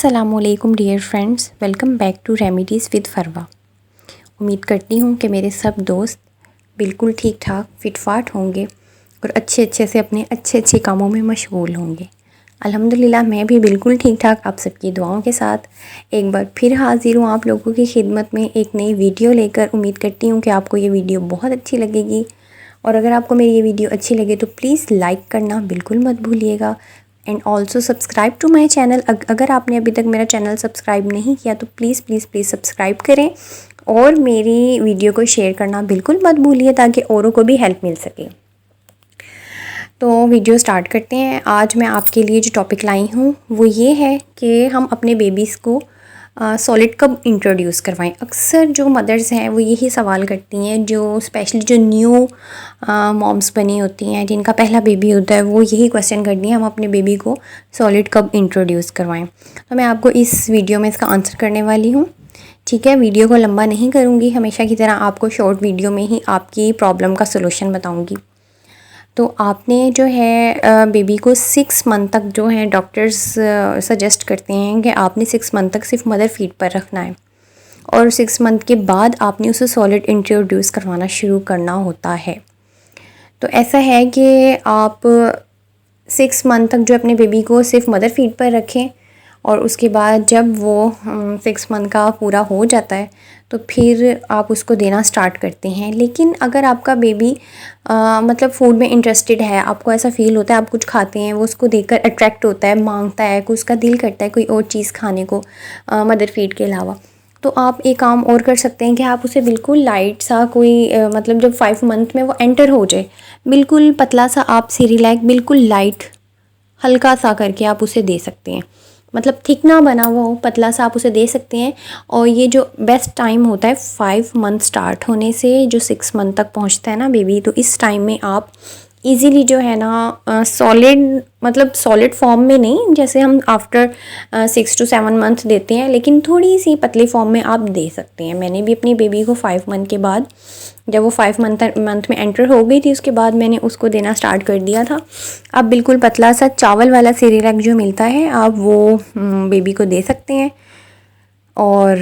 अस्सलामुअलैकुम dear friends, welcome back to remedies with Farwa. उम्मीद करती हूँ कि मेरे सब दोस्त बिल्कुल ठीक ठाक फिटफाट होंगे और अच्छे से अपने अच्छे कामों में मशगूल होंगे। अल्हम्दुलिल्लाह मैं भी बिल्कुल ठीक ठाक आप सबकी दुआओं के साथ एक बार फिर हाज़िर हूँ आप लोगों की खिदमत में एक नई वीडियो लेकर। उम्मीद करती हूँ कि आपको ये वीडियो बहुत अच्छी लगेगी और अगर आपको मेरी ये वीडियो अच्छी लगे तो प्लीज़ लाइक करना बिल्कुल मत भूलिएगा and also subscribe to my channel. अगर आपने अभी तक मेरा चैनल सब्सक्राइब नहीं किया तो प्लीज़ सब्सक्राइब करें और मेरी वीडियो को शेयर करना बिल्कुल मत भूलिए ताकि औरों को भी हेल्प मिल सके। तो वीडियो स्टार्ट करते हैं। आज मैं आपके लिए जो टॉपिक लाई हूँ वो ये है कि हम अपने बेबीज़ को सॉलिड कब इंट्रोड्यूस करवाएं। अक्सर जो मदर्स हैं वो यही सवाल करती हैं, जो स्पेशली जो न्यू मॉम्स बनी होती हैं जिनका पहला बेबी होता है, वो यही क्वेश्चन करती हैं हम अपने बेबी को सॉलिड कब इंट्रोड्यूस करवाएं। तो मैं आपको इस वीडियो में इसका आंसर करने वाली हूँ। ठीक है, वीडियो को लंबा नहीं करूँगी, हमेशा की तरह आपको शॉर्ट वीडियो में ही आपकी प्रॉब्लम का सलूशन बताऊँगी। तो आपने जो है बेबी को 6 मंथ तक जो है डॉक्टर्स सजेस्ट करते हैं कि आपने 6 मंथ तक सिर्फ मदर फीड पर रखना है और 6 मंथ के बाद आपने उसे सॉलिड इंट्रोड्यूस करवाना शुरू करना होता है। तो ऐसा है कि आप 6 मंथ तक जो अपने बेबी को सिर्फ मदर फीड पर रखें और उसके बाद जब वो 6 मंथ का पूरा हो जाता है तो फिर आप उसको देना स्टार्ट करते हैं। लेकिन अगर आपका बेबी मतलब फूड में इंटरेस्टेड है, आपको ऐसा फ़ील होता है आप कुछ खाते हैं वो उसको देखकर अट्रैक्ट होता है, मांगता है, कुछ उसका दिल करता है कोई और चीज़ खाने को मदर फीड के अलावा, तो आप एक काम और कर सकते हैं कि आप उसे बिल्कुल लाइट सा कोई मतलब जब 5 मंथ में वो एंटर हो जाए बिल्कुल पतला सा आप सेरेलैक बिल्कुल लाइट हल्का सा करके आप उसे दे सकते हैं। मतलब थिक ना बना हुआ हो, पतला सा आप उसे दे सकते हैं। और ये जो बेस्ट टाइम होता है 5 मंथ स्टार्ट होने से जो 6 मंथ तक पहुंचता है ना बेबी, तो इस टाइम में आप इजीली जो है ना सॉलिड मतलब सॉलिड फॉर्म में नहीं, जैसे हम आफ्टर 6 to 7 मंथ देते हैं, लेकिन थोड़ी सी पतली फॉर्म में आप दे सकते हैं। मैंने भी अपनी बेबी को 5 मंथ के बाद, जब वो 5 मंथ में एंटर हो गई थी, उसके बाद मैंने उसको देना स्टार्ट कर दिया था। अब बिल्कुल पतला सा चावल वाला सेरेलैक जो मिलता है आप वो बेबी को दे सकते हैं। और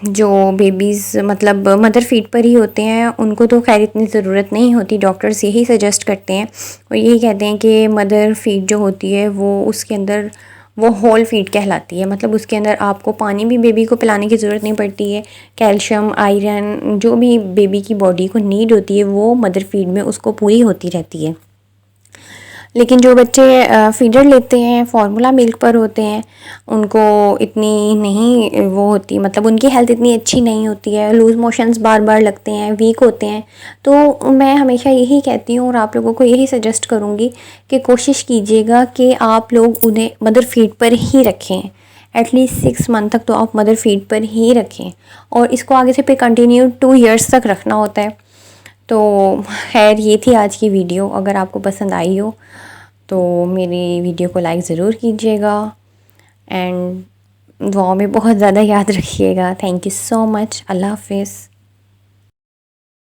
जो बेबीज़ मतलब मदर फीड पर ही होते हैं उनको तो खैर इतनी ज़रूरत नहीं होती, डॉक्टर्स यही सजेस्ट करते हैं और यही कहते हैं कि मदर फीड जो होती है वो उसके अंदर वो होल फीड कहलाती है। मतलब उसके अंदर आपको पानी भी बेबी को पिलाने की ज़रूरत नहीं पड़ती है, कैल्शियम आयरन जो भी बेबी की बॉडी को नीड होती है वो मदर फीड में उसको पूरी होती रहती है। लेकिन जो बच्चे फीडर लेते हैं, फार्मूला मिल्क पर होते हैं, उनको इतनी नहीं वो होती, मतलब उनकी हेल्थ इतनी अच्छी नहीं होती है, लूज़ मोशंस बार लगते हैं, वीक होते हैं। तो मैं हमेशा यही कहती हूँ और आप लोगों को यही सजेस्ट करूँगी कि कोशिश कीजिएगा कि आप लोग उन्हें मदर फीड पर ही रखें। एटलीस्ट 6 मंथ तक तो आप मदर फीड पर ही रखें और इसको आगे से फिर कंटिन्यू 2 ईयर्स तक रखना होता है। तो खैर ये थी आज की वीडियो। अगर आपको पसंद आई हो तो मेरी वीडियो को लाइक ज़रूर कीजिएगा एंड दुआओं में बहुत ज़्यादा याद रखिएगा। Thank you so much. अल्लाह हाफ़िज़।